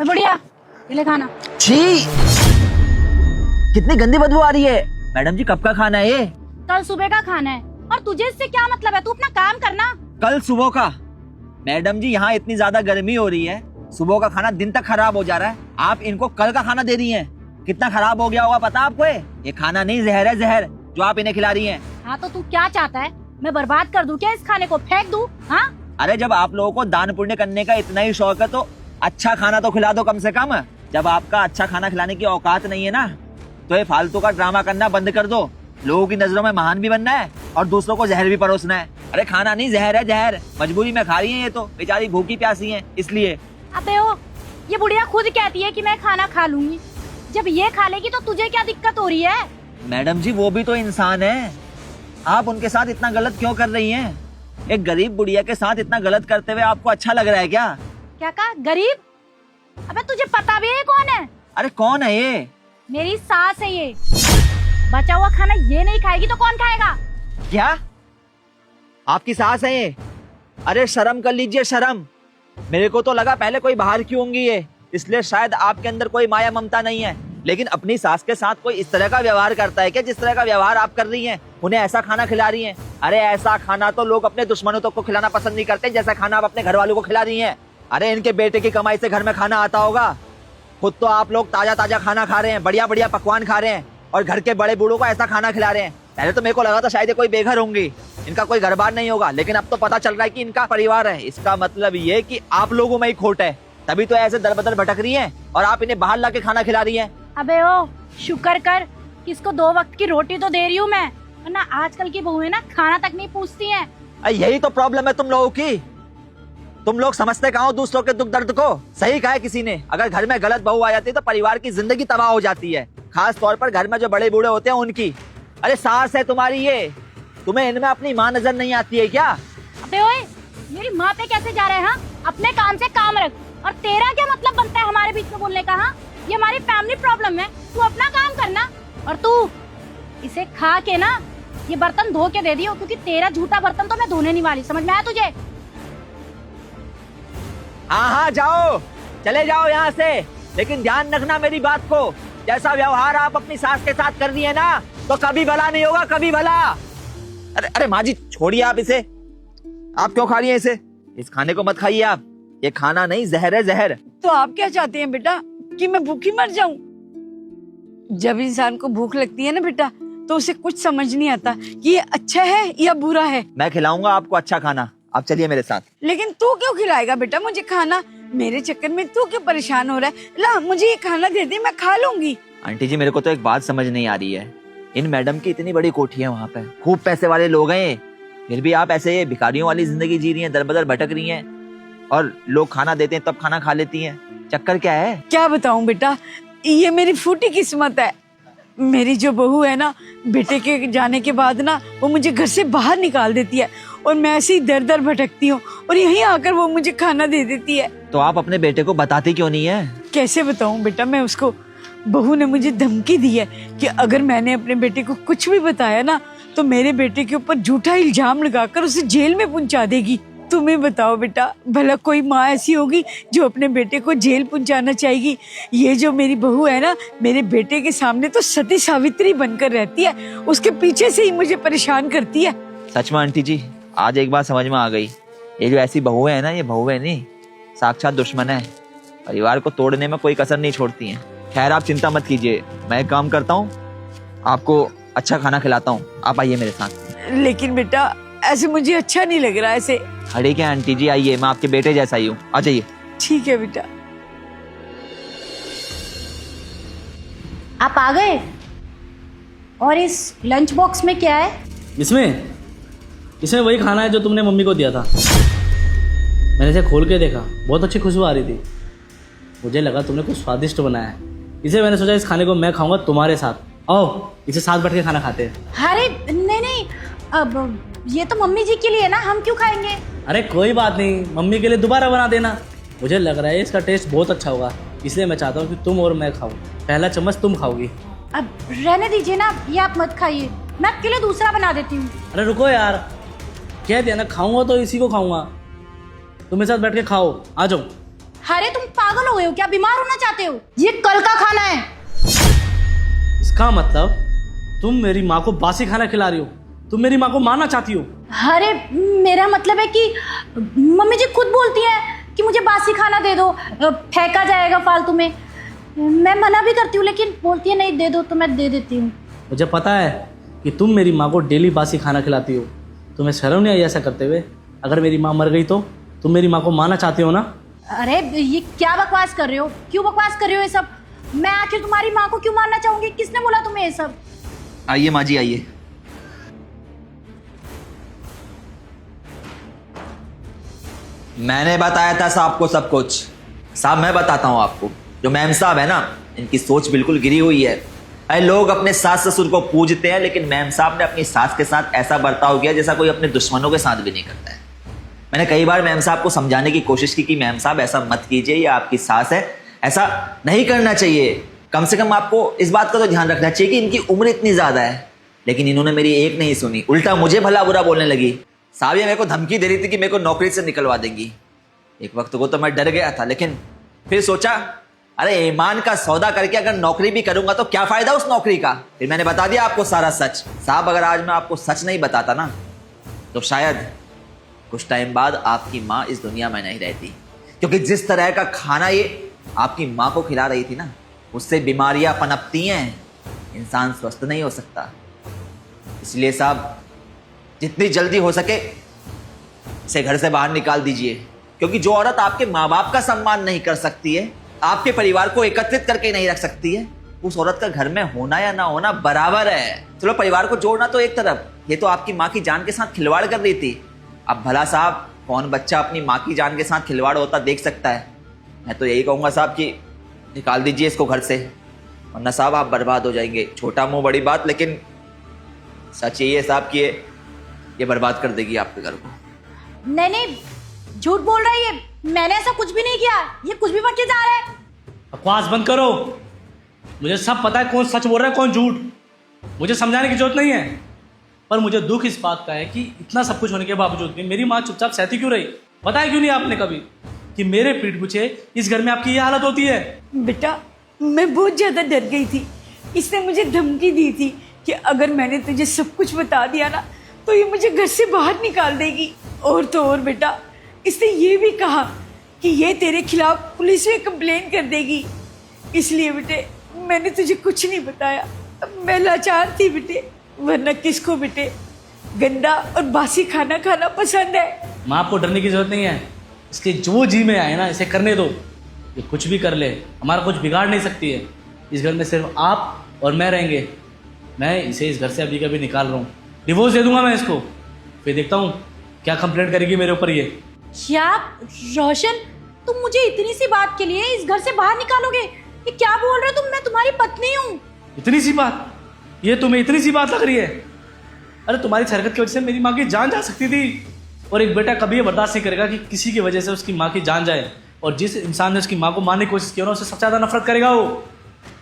बढ़िया, ये ले खाना। छी, कितनी गंदी बदबू आ रही है। मैडम जी कब का खाना है ये? कल सुबह का खाना है। और तुझे इससे क्या मतलब है? तू अपना काम करना। कल सुबह का? मैडम जी यहाँ इतनी ज्यादा गर्मी हो रही है, सुबह का खाना दिन तक खराब हो जा रहा है, आप इनको कल का खाना दे रही हैं। कितना खराब हो गया होगा पता आपको? ये खाना नहीं, जहर है, जहर जो आप इन्हें खिला रही हैं। हाँ तो तू क्या चाहता है? मैं बर्बाद कर दूं क्या इस खाने को? फेंक दूं? हाँ? अरे जब आप लोगों को दान पुण्य करने का इतना ही शौक है तो अच्छा खाना तो खिला दो कम से कम। जब आपका अच्छा खाना खिलाने की औकात नहीं है ना, तो ये फालतू का ड्रामा करना बंद कर दो। लोगों की नजरों में महान भी बनना है और दूसरों को जहर भी परोसना है। अरे खाना नहीं, जहर है, जहर। मजबूरी में खा रही है, ये तो बेचारी भूखी प्यासी है इसलिए। अबे ओ, ये बुढ़िया खुद कहती है कि मैं खाना खा लूंगी। जब ये खा लेगी तो तुझे क्या दिक्कत हो रही है? मैडम जी वो भी तो इंसान है, आप उनके साथ इतना गलत क्यों कर रही हैं? एक गरीब बुढ़िया के साथ इतना गलत करते हुए आपको अच्छा लग रहा है क्या? क्या कहा? गरीब? अबे तुझे पता भी है कौन है? अरे कौन है ये? मेरी सास है ये। बचा हुआ खाना ये नहीं खाएगी तो कौन खाएगा? क्या आपकी सास है ये? अरे शर्म कर लीजिए, शर्म। मेरे को तो लगा पहले कोई बाहर की होंगी ये, इसलिए शायद आपके अंदर कोई माया ममता नहीं है। लेकिन अपनी सास के साथ कोई इस तरह का व्यवहार करता है क्या जिस तरह का व्यवहार आप कर रही हैं? उन्हें ऐसा खाना खिला रही हैं। अरे ऐसा खाना तो लोग अपने दुश्मनों तक को खिलाना पसंद नहीं करते जैसा खाना आप अपने घर वालों को खिला रही हैं। अरे इनके बेटे की कमाई से घर में खाना आता होगा, खुद तो आप लोग ताजा ताजा खाना खा रहे हैं, बढ़िया बढ़िया पकवान खा रहे हैं, और घर के बड़े बूढ़ों को ऐसा खाना खिला रहे हैं। पहले तो मेरे को लगा था शायद ये कोई बेघर होंगी, इनका कोई घर बार नहीं होगा, लेकिन अब तो पता चल रहा है कि इनका परिवार है। इसका मतलब ये कि आप लोगों में ही खोट है, तभी तो ऐसे दर बदर भटक रही हैं और आप इन्हें बाहर लाके खाना खिला रही हैं। अबे ओ, शुक्र कर किसको 2 वक्त की रोटी तो दे रही हूँ मैं, वरना आजकल की बहुएं ना खाना तक नहीं पूछती हैं। यही तो प्रॉब्लम है तुम लोगों की, तुम लोग समझते कहाँ हो दूसरों के दुख दर्द को। सही कहा है किसी ने, अगर घर में गलत बहू आ जाती है तो परिवार की जिंदगी तबाह हो जाती है, खास तौर पर घर में जो बड़े बूढ़े होते हैं उनकी। अरे सास है तुम्हारी ये, तुम्हें इनमें अपनी माँ नजर नहीं आती है क्या? अबे ओए, मेरी माँ पे कैसे जा रहे हैं? हाँ? अपने काम से काम रख। और तेरा क्या मतलब बनता है हमारे बीच में बोलने का? हाँ, ये हमारी फैमिली प्रॉब्लम है, तू अपना काम करना। और तू इसे खा के ना ये बर्तन धो के दे दियो, क्योंकि तेरा झूठा बर्तन तो मैं धोने नहीं वाली। समझ में आया तुझे? हाँ हाँ जाओ, चले जाओ यहाँ से, लेकिन ध्यान रखना मेरी बात को, जैसा व्यवहार आप अपनी सास के साथ कर रही है ना, तो कभी भला नहीं होगा, कभी भला। अरे अरे माँ जी छोड़िए आप इसे, आप क्यों खा रही हैं इसे? इस खाने को मत खाइए आप, ये खाना नहीं, जहर है, जहर। तो आप क्या चाहते हैं बेटा, कि मैं भूखी मर जाऊं? जब इंसान को भूख लगती है ना बेटा, तो उसे कुछ समझ नहीं आता कि ये अच्छा है या बुरा है। मैं खिलाऊंगा आपको अच्छा खाना, आप चलिए मेरे साथ। लेकिन तू क्यों खिलाएगा बेटा मुझे खाना? मेरे चक्कर में तू क्यों परेशान हो रहा है? ला मुझे ये खाना दे दे, मैं खा लूंगी। आंटी जी मेरे को तो एक बात समझ नहीं आ रही है, इन मैडम की इतनी बड़ी कोठी है, वहाँ पे खूब पैसे वाले लोग हैं, फिर भी आप ऐसे भिखारियों वाली जिंदगी जी रही हैं, दर बदर भटक रही हैं, और लोग खाना देते हैं तब खाना खा लेती हैं। चक्कर क्या है? क्या बताऊं बेटा, ये मेरी फूटी किस्मत है। मेरी जो बहू है ना, बेटे के जाने के बाद ना वो मुझे घर से बाहर निकाल देती है, और मैं ऐसे ही दर दर भटकती हूँ, और यहीं आकर वो मुझे खाना दे देती है। तो आप अपने बेटे को बताती क्यों नहीं है? कैसे बताऊं बेटा मैं उसको? बहू ने मुझे धमकी दी है कि अगर मैंने अपने बेटे को कुछ भी बताया ना, तो मेरे बेटे के ऊपर झूठा इल्जाम लगाकर उसे जेल में पहुंचा देगी। तुम्हें बताओ बेटा, भला कोई माँ ऐसी होगी जो अपने बेटे को जेल पहुंचाना चाहेगी? ये जो मेरी बहू है ना, मेरे बेटे के सामने तो सती सावित्री बनकर रहती है, उसके पीछे से ही मुझे परेशान करती है। सच में आंटी जी, आज एक बात समझ में आ गई, ये जो ऐसी बहुएं है ना, ये बहुएं नहीं साक्षात दुश्मन है, परिवार को तोड़ने में कोई कसर नहीं छोड़ती हैं। खैर आप चिंता मत कीजिए, मैं एक काम करता हूँ, आपको अच्छा खाना खिलाता हूँ, आप आइए मेरे साथ। लेकिन बेटा ऐसे मुझे अच्छा नहीं लग रहा ऐसे। अरे क्या आंटी जी, आइए, मैं आपके बेटे जैसा ही हूँ, आ जाइए। ठीक है बेटा। आप आ गए? और इस लंच बॉक्स में क्या है? इसमें वही खाना है जो तुमने मम्मी को दिया था। मैंने इसे खोल के देखा, बहुत अच्छी खुशबू आ रही थी, मुझे लगा तुमने कुछ स्वादिष्ट बनाया है, इसे मैंने सोचा इस खाने को मैं खाऊंगा तुम्हारे साथ। आओ इसे साथ बैठ के खाना खाते हैं। अरे नहीं, अब ये तो मम्मी जी के लिए ना, हम क्यों खाएंगे? अरे कोई बात नहीं, मम्मी के लिए दोबारा बना देना, मुझे लग रहा है इसका टेस्ट बहुत अच्छा होगा, इसलिए मैं चाहता हूँ कि तुम और मैं खाऊं। पहला चम्मच तुम खाओगी। अब रहने दीजिए ना, ये आप मत खाइए, मैं आपके लिए दूसरा बना देती हूँ। अरे रुको यार, कह दिया ना खाऊंगा तो इसी को खाऊंगा, तुम मेरे साथ बैठ के खाओ, आ जाओ। अरे तुम पागल हो गए हो क्या? बीमार होना चाहते हो? ये कल का खाना है। इसका मतलब तुम मेरी माँ को बासी खाना खिला रही हो, तुम मेरी माँ को मारना चाहती हो। अरे मेरा मतलब है कि मम्मी जी खुद बोलती है कि मुझे बासी खाना दे दो, फेंका जाएगा फालतू में। मैं मना भी करती हूँ लेकिन बोलती है नहीं दे दो, तो मैं दे देती हूँ। मुझे पता है कि तुम मेरी माँ को डेली बासी खाना खिलाती हो, तुम्हें शर्म नहीं आई ऐसा करते हुए? अगर मेरी माँ मर गई तो तुम मेरी माँ को मारना चाहते हो ना? अरे ये क्या बकवास कर रहे हो? क्यों बकवास कर रहे हो ये सब? मैं आखिर तुम्हारी माँ को क्यों मारना चाहूंगी? किसने बोला तुम्हें ये सब? आइए माँ जी आइए। मैंने बताया था साहब को सब कुछ। साहब मैं बताता हूँ आपको, जो मैम साहब है ना, इनकी सोच बिल्कुल गिरी हुई है। अरे लोग अपने सास ससुर को पूजते हैं, लेकिन मैम साहब ने अपनी सास के साथ ऐसा बर्ताव किया जैसा कोई अपने दुश्मनों के साथ भी नहीं करता है। मैंने कई बार मैम साहब को समझाने की कोशिश की कि मैम साहब ऐसा मत कीजिए, ये आपकी सास है, ऐसा नहीं करना चाहिए। कम से कम आपको इस बात का तो ध्यान रखना चाहिए कि इनकी उम्र इतनी ज्यादा है। लेकिन इन्होंने मेरी एक नहीं सुनी, उल्टा मुझे भला बुरा बोलने लगी। साहब ये मेरे को धमकी दे रही थी कि मेरे को नौकरी से निकलवा देंगी। एक वक्त को तो मैं डर गया था, लेकिन फिर सोचा अरे ईमान का सौदा करके अगर नौकरी भी करूंगा तो क्या फायदा उस नौकरी का। फिर मैंने बता दिया आपको सारा सच। साहब अगर आज मैं आपको सच नहीं बताता ना, तो शायद कुछ टाइम बाद आपकी माँ इस दुनिया में नहीं रहती। क्योंकि जिस तरह का खाना ये आपकी माँ को खिला रही थी ना, उससे बीमारियां पनपती हैं, इंसान स्वस्थ नहीं हो सकता। इसलिए साहब जितनी जल्दी हो सके इसे घर से बाहर निकाल दीजिए। क्योंकि जो औरत आपके माँ बाप का सम्मान नहीं कर सकती है, आपके परिवार को एकत्रित करके नहीं रख सकती है, उस औरत का घर में होना या ना होना बराबर है। चलो परिवार को जोड़ना तो एक तरफ, ये तो आपकी माँ की जान के साथ खिलवाड़ कर रही थी। अब भला साहब कौन बच्चा अपनी माँ की जान के साथ खिलवाड़ होता देख सकता है? मैं तो यही कहूंगा साहब कि निकाल दीजिए इसको घर से, वरना साहब आप बर्बाद हो जाएंगे। छोटा मुंह बड़ी बात, लेकिन सच यही है साहब कि ये बर्बाद कर देगी आपके घर को। नहीं, झूठ बोल रहा है ये। मैंने ऐसा कुछ भी नहीं किया। ये कुछ भी बच्चे जा रहे हैं। बकवास बंद करो। मुझे सब पता है कौन सच बोल रहा है कौन झूठ। मुझे समझाने की जरूरत नहीं है। पर मुझे दुख इस बात का है कि इतना सब कुछ होने के बावजूद भी मेरी माँ चुपचाप सहती क्यों रही? बताया क्यों नहीं आपने कभी कि मेरे पीठ पीछे इस घर में आपकी ये हालत होती है? बेटा मैं बहुत ज्यादा डर गई थी। इसने मुझे धमकी दी थी कि अगर मैंने तुझे सब कुछ बता दिया ना तो ये मुझे घर से बाहर निकाल देगी। और तो और बेटा इसने ये भी कहा कि ये तेरे खिलाफ पुलिस में कंप्लेन कर देगी। इसलिए बेटे मैंने तुझे कुछ नहीं बताया। मैं लाचार थी बेटे, वरना किसको बेटे गंदा और बासी खाना खाना पसंद है। माँ आपको डरने की जरूरत नहीं है। इसके जो जी में आए ना इसे करने दो। ये कुछ भी कर ले, हमारा कुछ बिगाड़ नहीं सकती है। इस घर में सिर्फ आप और मैं रहेंगे। मैं इसे इस घर से अभी कभी निकाल रहा हूँ। डिवोर्स दे दूंगा मैं इसको, फिर देखता हूँ क्या कंप्लेंट करेगी मेरे ऊपर ये। क्या रोशन, तुम मुझे इतनी सी बात के लिए इस घर से बाहर निकालोगे? ये क्या बोल रहे हो तुम? मैं तुम्हारी पत्नी हूँ। इतनी सी बात? ये तुम्हें इतनी सी बात लग रही है? अरे तुम्हारी इस हरकत की वजह से मेरी माँ की जान जा सकती थी। और एक बेटा कभी ये बर्दाश्त नहीं करेगा कि किसी की वजह से उसकी माँ की जान जाए। और जिस इंसान ने उसकी माँ को मारने की कोशिश की ना, उससे सबसे ज़्यादा नफरत करेगा वो,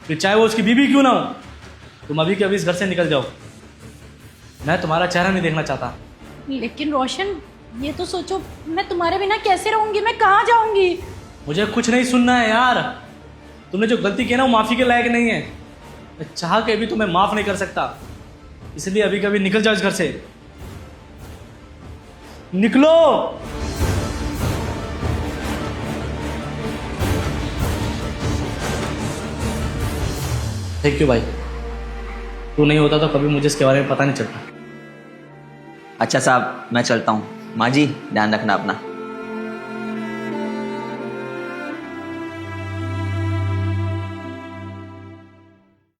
फिर चाहे वो उसकी बीवी क्यों ना हो। तुम अभी के अभी इस घर से निकल जाओ। मैं तुम्हारा चेहरा नहीं देखना चाहता। लेकिन रोशन ये तो सोचो, मैं तुम्हारे बिना कैसे रहूंगी? मैं कहाँ जाऊंगी? मुझे कुछ नहीं सुनना है यार। तुमने जो गलती की ना वो माफ़ी के लायक नहीं है। मैं चाह के भी तुम्हें माफ़ नहीं कर सकता। इसलिए अभी कभी निकल जाओ इस घर से। निकलो। थैंक यू भाई। तू नहीं होता तो कभी मुझे इसके बारे में पता नहीं चलता। अच्छा साहब मैं चलता हूँ। माँ जी ध्यान रखना अपना।